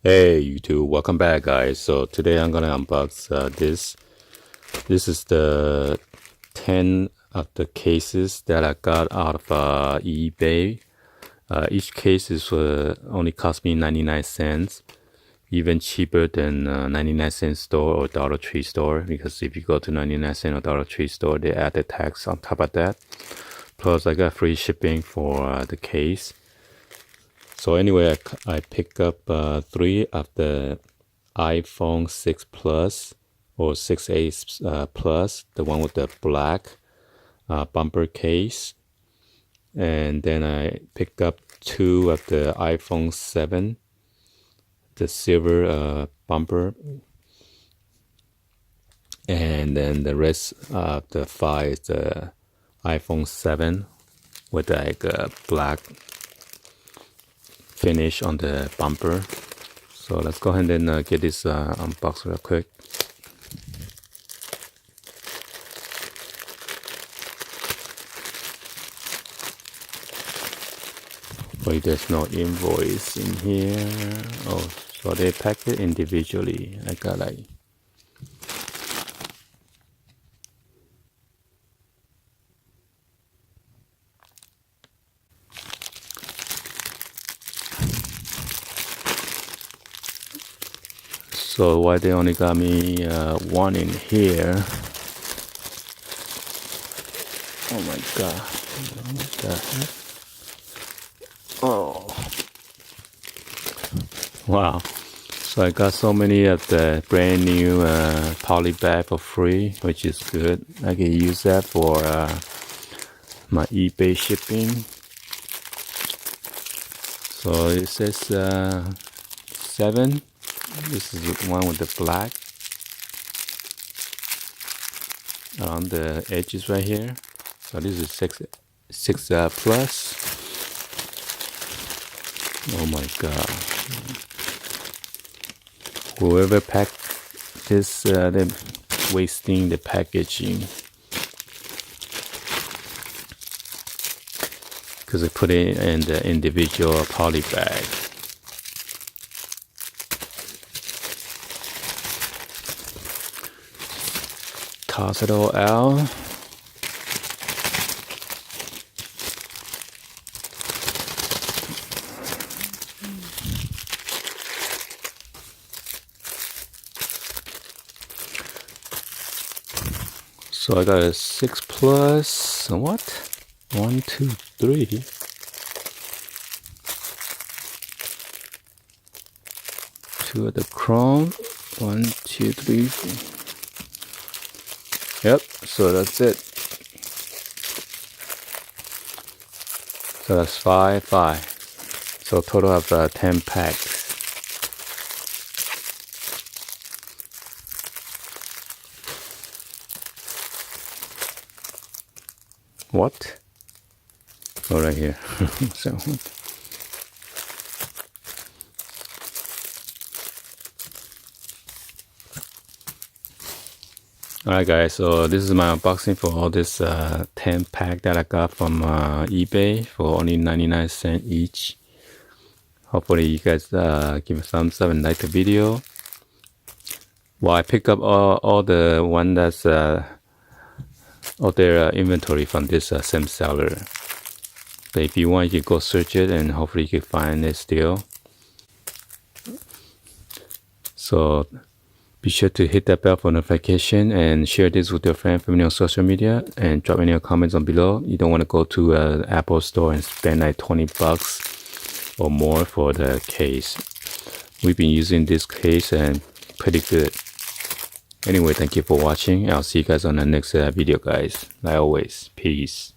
Hey YouTube, welcome back guys. So today I'm gonna unbox this. This is the 10 of the cases that I got out of eBay. Each case is only cost me 99 cents, even cheaper than 99-cent store or Dollar Tree store, because if you go to 99-cent or Dollar Tree store, they add the tax on top of that. Plus I got free shipping for the case. So anyway, I picked up 3 of the iPhone 6 Plus or 6S Plus, the one with the black bumper case. And then I picked up 2 of the iPhone 7, the silver bumper. And then the rest of the 5 is the iPhone 7 with like a black finish on the bumper. So let's go ahead and get this unboxed real quick. Wait, there's no invoice in here. Oh, so they packed it individually. I got like so why they only got me 1 in here? Oh my god. What the heck? Oh. Wow. So I got so many of the brand new poly bag for free, which is good. I can use that for my eBay shipping. So it says 7. This is the one with the black around the edges right here. So this is 6 plus. Oh my god. Whoever packed this, they're wasting the packaging. Because they put it in the individual poly bag. Toss it all out. So I got a 6 plus, what? 1, 2, 3. 2 of the chrome. 1, 2, 3. Yep, so that's it. So that's 5. So total of 10 packs. What? Oh, right here. So. Alright guys, so this is my unboxing for all this 10 pack that I got from eBay for only 99 cents each. Hopefully you guys give a thumbs up and like the video. Well, I picked up all the one that's all their inventory from this same seller. But if you want, you can go search it and hopefully you can find it still. So be sure to hit that bell for notification and share this with your friend, family on social media, and drop any comments on below. You don't want to go to Apple store and spend like 20 bucks or more for the case. We've been using this case and pretty good. Anyway, thank you for watching. I'll see you guys on the next video, guys. Like always, peace.